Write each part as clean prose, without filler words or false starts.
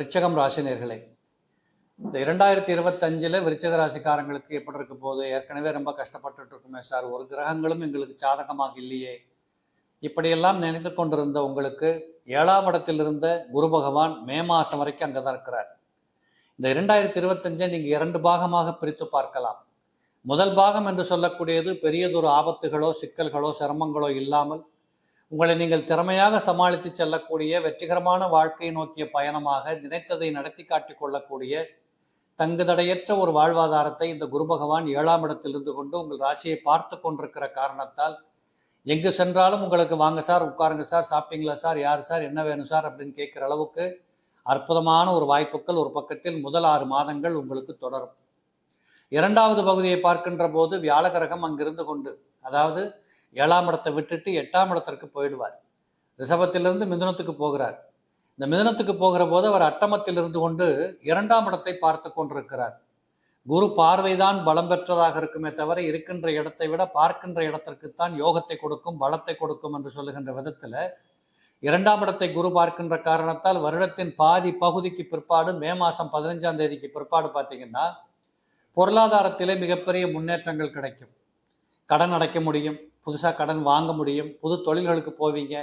விருச்சகம் ராசினியர்களே, இந்த 2025 விருச்சக ராசிக்காரங்களுக்கு எப்படி இருக்க போது? ஏற்கனவே ரொம்ப கஷ்டப்பட்டுட்டு இருக்குமே சார், ஒரு கிரகங்களும் எங்களுக்கு சாதகமாக இல்லையே, இப்படியெல்லாம் நினைத்து கொண்டிருந்த உங்களுக்கு 7ஆம் இடத்தில் இருந்த குரு பகவான் மே மாதம் வரைக்கும் அங்கே தான் இருக்கிறார். இந்த 2025 நீங்கள் 2 பாகமாக பிரித்து பார்க்கலாம். முதல் பாகம் என்று சொல்லக்கூடியது பெரியதொரு ஆபத்துகளோ சிக்கல்களோ சிரமங்களோ இல்லாமல் உங்களை நீங்கள் திறமையாக சமாளித்து செல்லக்கூடிய வெற்றிகரமான வாழ்க்கையை நோக்கிய பயணமாக நினைத்ததை நடத்தி காட்டி கொள்ளக்கூடிய தங்குதடையற்ற ஒரு வாழ்வாதாரத்தை இந்த குரு பகவான் 7ஆம் இடத்தில் இருந்து கொண்டு உங்கள் ராசியை பார்த்து கொண்டிருக்கிற காரணத்தால் எங்கு சென்றாலும் உங்களுக்கு வாங்க சார், உட்காருங்க சார், சாப்பிட்டீங்களா சார், யார் சார், என்ன வேணும் சார் அப்படின்னு கேட்குற அளவுக்கு அற்புதமான ஒரு வாய்ப்புகள் ஒரு பக்கத்தில் முதல் 6 மாதங்கள் உங்களுக்கு தொடரும். 2வது பகுதியை பார்க்கின்ற போது வியாழ கிரகம் அங்கிருந்து கொண்டு, அதாவது 7ஆம் இடத்தை விட்டுட்டு 8ஆம் இடத்திற்கு போயிடுவார். ரிஷபத்திலிருந்து மிதுனத்துக்கு போகிறார். இந்த மிதுனத்துக்கு போகிற போது அவர் அட்டமத்தில் இருந்து கொண்டு 2ஆம் இடத்தை பார்த்து கொண்டிருக்கிறார். குரு பார்வைதான் பலம் பெற்றதாக இருக்குமே தவிர இருக்கின்ற இடத்தை விட பார்க்கின்ற இடத்திற்குத்தான் யோகத்தை கொடுக்கும், பலத்தை கொடுக்கும் என்று சொல்லுகின்ற விதத்தில் 2ஆம் இடத்தை குரு பார்க்கின்ற காரணத்தால் வருடத்தின் பாதி பகுதிக்கு பிற்பாடு மே மாதம் 15ஆம் தேதிக்கு பிற்பாடு பார்த்தீங்கன்னா பொருளாதாரத்திலே மிகப்பெரிய முன்னேற்றங்கள் கிடைக்கும். கடன் அடைக்க முடியும், புதுசாக கடன் வாங்க முடியும், புது தொழில்களுக்கு போவீங்க,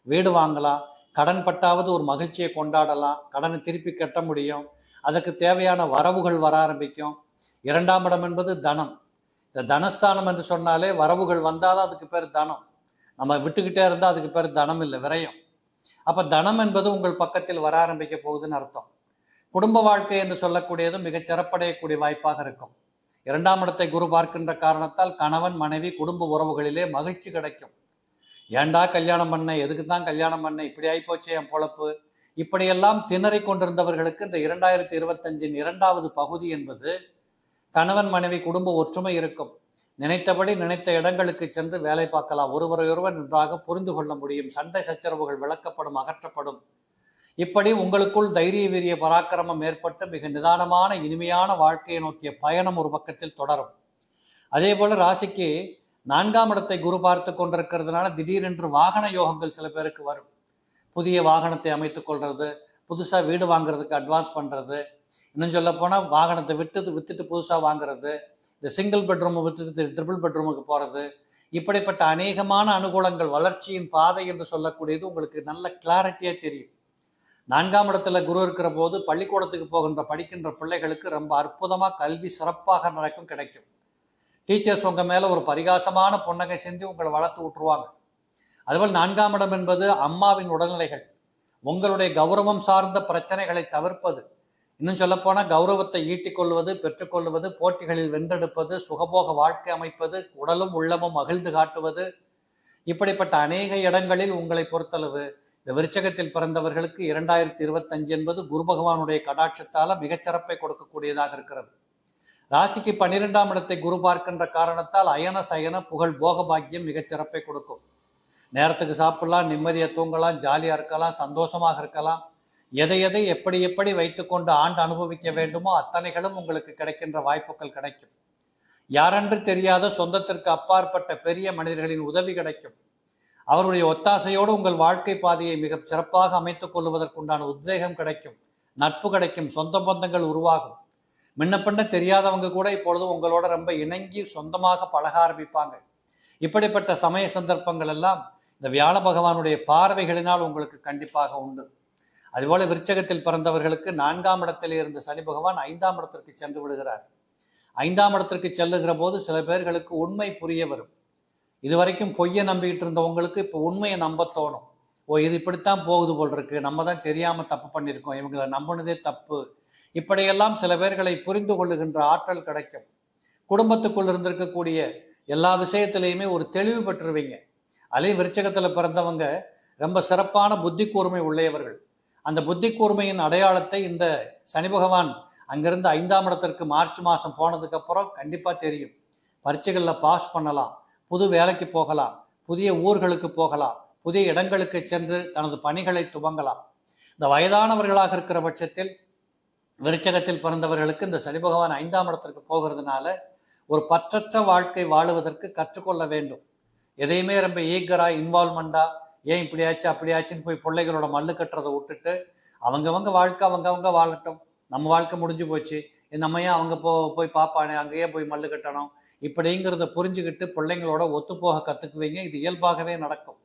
வீடு வாங்கலாம், கடன் பட்டாவது ஒரு மகிழ்ச்சியை கொண்டாடலாம், கடனை திருப்பி கட்ட முடியும், அதற்கு தேவையான வரவுகள் வர ஆரம்பிக்கும். 2ஆம் இடம் என்பது தனம். இந்த தனஸ்தானம் என்று சொன்னாலே வரவுகள் வந்தால் தான் அதுக்கு பேர் தனம். நம்ம விட்டுக்கிட்டே இருந்தால் அதுக்கு பேர் தனம் இல்லை, விரயம். அப்போ தனம் என்பது உங்கள் பக்கத்தில் வர ஆரம்பிக்க போகுதுன்னு அர்த்தம். குடும்ப வாழ்க்கை என்று சொல்லக்கூடியது மிகச் சிறப்படையக்கூடிய வாய்ப்பாக இருக்கும். 2ஆம் இடத்தை குரு பார்க்கின்ற காரணத்தால் கணவன் மனைவி குடும்ப உறவுகளிலே மகிழ்ச்சி கிடைக்கும். ஏண்டா கல்யாணம் பண்ண, எதுக்கு தான் கல்யாணம் பண்ண, இப்படி ஆகிப்போச்சு என் பொழப்பு, இப்படியெல்லாம் திணறி கொண்டிருந்தவர்களுக்கு இந்த 2025 2வது பகுதி என்பது கணவன் மனைவி குடும்ப ஒற்றுமை இருக்கும். நினைத்தபடி நினைத்த இடங்களுக்கு சென்று வேலை பார்க்கலாம், ஒருவரையொருவர் நன்றாக புரிந்து கொள்ள முடியும், சண்டை சச்சரவுகள் விளக்கப்படும், அகற்றப்படும். இப்படி உங்களுக்குள் தைரிய வீரிய பராக்கிரமம் ஏற்பட்டு மிக நிதானமான இனிமையான வாழ்க்கையை நோக்கிய பயணம் ஒரு பக்கத்தில் தொடரும். அதே போல ராசிக்கு 4ஆம் இடத்தை குரு பார்த்து கொண்டிருக்கிறதுனால திடீரென்று வாகன யோகங்கள் சில பேருக்கு வரும். புதிய வாகனத்தை அமைத்துக் கொள்வது, புதுசாக வீடு வாங்குறதுக்கு அட்வான்ஸ் பண்ணுறது, இன்னும் சொல்ல போனால் வாகனத்தை விற்றுட்டு புதுசாக வாங்குறது, இந்த சிங்கிள் பெட்ரூமை விட்டுட்டு ட்ரிபிள் பெட்ரூமுக்கு போகிறது, இப்படிப்பட்ட அநேகமான அனுகூலங்கள், வளர்ச்சியின் பாதை என்று சொல்லக்கூடியது உங்களுக்கு நல்ல கிளாரிட்டியாக தெரியும். 4ஆம் இடத்துல குரு இருக்கிற போது பள்ளிக்கூடத்துக்கு படிக்கின்ற பிள்ளைகளுக்கு ரொம்ப அற்புதமாக கல்வி சிறப்பாக நடக்கும், கிடைக்கும். டீச்சர்ஸ் உங்கள் மேலே ஒரு பரிகாசமான புன்னகை செஞ்சு உங்களை வளர்த்து விட்டுருவாங்க. அதுபோல் 4ஆம் இடம் என்பது அம்மாவின் உடல்நிலைகள், உங்களுடைய கௌரவம் சார்ந்த பிரச்சனைகளை தவிர்ப்பது, இன்னும் சொல்லப்போனால் கௌரவத்தை ஈட்டிக்கொள்வது, பெற்றுக்கொள்வது, போட்டிகளில் வென்றெடுப்பது, சுகபோக வாழ்க்கை அமைப்பது, உடலும் உள்ளமும் மகிழ்ந்து காட்டுவது, இப்படிப்பட்ட அநேக இடங்களில் உங்களை பொறுத்தளவு இந்த விருச்சகத்தில் பிறந்தவர்களுக்கு 2025 என்பது குரு பகவானுடைய கடாட்சத்தால் மிகச்சிறப்பை கொடுக்கக்கூடியதாக இருக்கிறது. ராசிக்கு 12ஆம் இடத்தை குரு பார்க்கின்ற காரணத்தால் அயன சயன புகழ் போக பாக்கியம் மிகச்சிறப்பை கொடுக்கும். நேரத்துக்கு சாப்பிடலாம், நிம்மதியாக தூங்கலாம், ஜாலியாக இருக்கலாம், சந்தோஷமாக இருக்கலாம். எதை எப்படி வைத்துக்கொண்டு ஆண்டு அனுபவிக்க வேண்டுமோ அத்தனைகளும் உங்களுக்கு கிடைக்கின்ற வாய்ப்புகள் கிடைக்கும். யாரென்று தெரியாத சொந்தத்திற்கு அப்பாற்பட்ட பெரிய மனிதர்களின் உதவி கிடைக்கும். அவருடைய ஒத்தாசையோடு உங்கள் வாழ்க்கை பாதையை மிக சிறப்பாக அமைத்துக் கொள்வதற்குண்டான உத்வேகம் கிடைக்கும், நட்பு கிடைக்கும், சொந்த பந்தங்கள் உருவாகும். முன்ன தெரியாதவங்க கூட இப்பொழுது உங்களோட ரொம்ப இணங்கி சொந்தமாக பழக ஆரம்பிப்பாங்க. இப்படிப்பட்ட சமய சந்தர்ப்பங்கள் எல்லாம் இந்த வியாழ பகவானுடைய பார்வைகளினால் உங்களுக்கு கண்டிப்பாக உண்டு. அதுபோல விருச்சகத்தில் பிறந்தவர்களுக்கு 4ஆம் இடத்திலே இருந்த சனி பகவான் 5ஆம் இடத்திற்கு சென்று விடுகிறார். 5ஆம் இடத்திற்கு செல்லுகிற போது சில பேர்களுக்கு உண்மை புரிய வரும். இதுவரைக்கும் பொய்யை நம்பிக்கிட்டு இருந்தவங்களுக்கு இப்போ உண்மையை நம்ப தோணும். இது இப்படித்தான் போகுது போல் இருக்கு, நம்ம தான் தெரியாமல் தப்பு பண்ணியிருக்கோம், இவங்களை நம்பினதே தப்பு, இப்படியெல்லாம் சில பேர்களை புரிந்து கொள்ளுகின்ற ஆற்றல் கிடைக்கும். குடும்பத்துக்குள் இருந்திருக்கக்கூடிய எல்லா விஷயத்திலையுமே ஒரு தெளிவு பெற்றுருவீங்க. அலையும் விருச்சகத்தில் பிறந்தவங்க ரொம்ப சிறப்பான புத்தி கூர்மை உள்ளவர்கள். அந்த புத்தி கூர்மையின் அடையாளத்தை இந்த சனி பகவான் அங்கிருந்து 5ஆம் இடத்திற்கு மார்ச் மாதம் போனதுக்கப்புறம் கண்டிப்பாக தெரியும். பரீட்சைகளில் பாஸ் பண்ணலாம், புது வேலைக்கு போகலாம், புதிய ஊர்களுக்கு போகலாம், புதிய இடங்களுக்கு சென்று தனது பணிகளை துவங்கலாம். இந்த வயதானவர்களாக இருக்கிற பட்சத்தில் விருச்சகத்தில் பிறந்தவர்களுக்கு இந்த சனி பகவான் 5ஆம் இடத்திற்கு போகிறதுனால ஒரு பற்றற்ற வாழ்க்கை வாழுவதற்கு கற்றுக்கொள்ள வேண்டும். எதையுமே ரொம்ப ஈகரா இன்வால்மெண்டா ஏன் இப்படியாச்சு அப்படியாச்சுன்னு போய் பிள்ளைகளோட மல்லு கட்டுறதை விட்டுட்டு அவங்கவங்க வாழ்க்கை அவங்கவங்க வாழட்டும், நம்ம வாழ்க்கை முடிஞ்சு போச்சு, நம்ம ஏன் அவங்க போய் பார்ப்பானே, அங்கேயே போய் மல்லு கட்டணும், இப்படிங்கிறத புரிஞ்சுக்கிட்டு பிள்ளைங்களோட ஒத்துப்போக கற்றுக்குவீங்க. இது இயல்பாகவே நடக்கும்.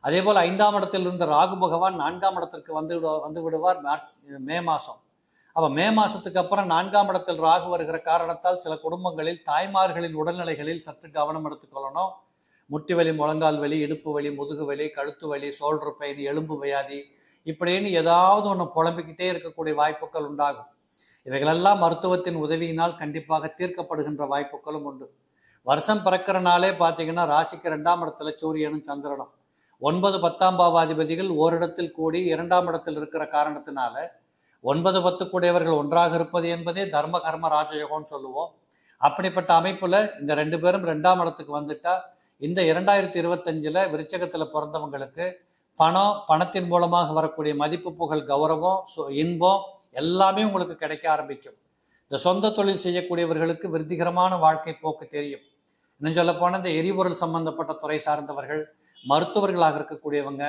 அதே போல் 5ஆம் இடத்தில் இருந்த ராகு பகவான் 4ஆம் இடத்திற்கு வந்து விடுவார் மே மாதம். அப்போ மே மாதத்துக்கு அப்புறம் 4ஆம் இடத்தில் ராகு வருகிற காரணத்தால் சில குடும்பங்களில் தாய்மார்களின் உடல்நிலைகளில் சற்று கவனம் எடுத்துக்கொள்ளணும். முட்டி வலி, முழங்கால் வலி, இடுப்பு வலி, முதுகு வலி, கழுத்து வலி, ஷோல்டர் பெயின், எலும்பு வியாதி, இப்படின்னு ஏதாவது ஒன்று புலம்பிக்கிட்டே இருக்கக்கூடிய வாய்ப்புகள் உண்டாகும். இவைகளெல்லாம் மருத்துவத்தின் உதவியினால் கண்டிப்பாக தீர்க்கப்படுகின்ற வாய்ப்புகளும் உண்டு. வருஷம் பிறக்கிற நாளே பார்த்தீங்கன்னா ராசிக்கு 2ஆம் இடத்துல சூரியனும் சந்திரனும் 9, 10ஆம் பாவாதிபதிகள் ஓரிடத்தில் கூடி 2ஆம் இடத்தில் இருக்கிற காரணத்தினால 9, 10 கூடியவர்கள் ஒன்றாக இருப்பது என்பதே தர்ம கர்ம ராஜயோகம்னு சொல்லுவோம். அப்படிப்பட்ட அமைப்புல இந்த 2 பேரும் 2ஆம் இடத்துக்கு வந்துட்டா இந்த 2025 விருச்சகத்தில் பிறந்தவங்களுக்கு பணத்தின் மூலமாக வரக்கூடிய மதிப்பு, புகழ், கௌரவம், இன்பம் எல்லாமே உங்களுக்கு கிடைக்க ஆரம்பிக்கும். இந்த சொந்த தொழில் செய்யக்கூடியவர்களுக்கு விருத்திகரமான வாழ்க்கை போக்கு தெரியும். இன்னும் சொல்ல போனால் இந்த எரிபொருள் சம்பந்தப்பட்ட துறை சார்ந்தவர்கள், மருத்துவர்களாக இருக்கக்கூடியவங்க,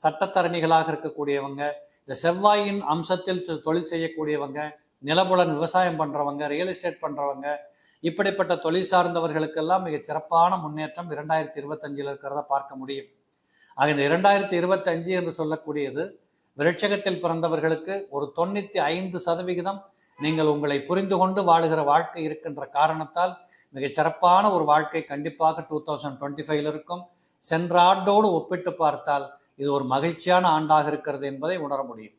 சட்டத்தரணிகளாக இருக்கக்கூடியவங்க, இந்த செவ்வாயின் அம்சத்தில் தொழில் செய்யக்கூடியவங்க, நிலபுலன் விவசாயம் பண்ணுறவங்க, ரியல் எஸ்டேட் பண்ணுறவங்க, இப்படிப்பட்ட தொழில் சார்ந்தவர்களுக்கெல்லாம் மிக சிறப்பான முன்னேற்றம் 2025 இருக்கிறத பார்க்க முடியும். ஆக இந்த 2025 என்று சொல்லக்கூடியது விருட்சகத்தில் பிறந்தவர்களுக்கு ஒரு 95% நீங்கள் உங்களை புரிந்து கொண்டு வாழுகிற வாழ்க்கை இருக்கின்ற காரணத்தால் மிகச் சிறப்பான ஒரு வாழ்க்கை கண்டிப்பாக 2025 இருக்கும். சென்ற ஆண்டோடு ஒப்பிட்டு பார்த்தால் இது ஒரு மகிழ்ச்சியான ஆண்டாக இருக்கிறது என்பதை உணர முடியும்.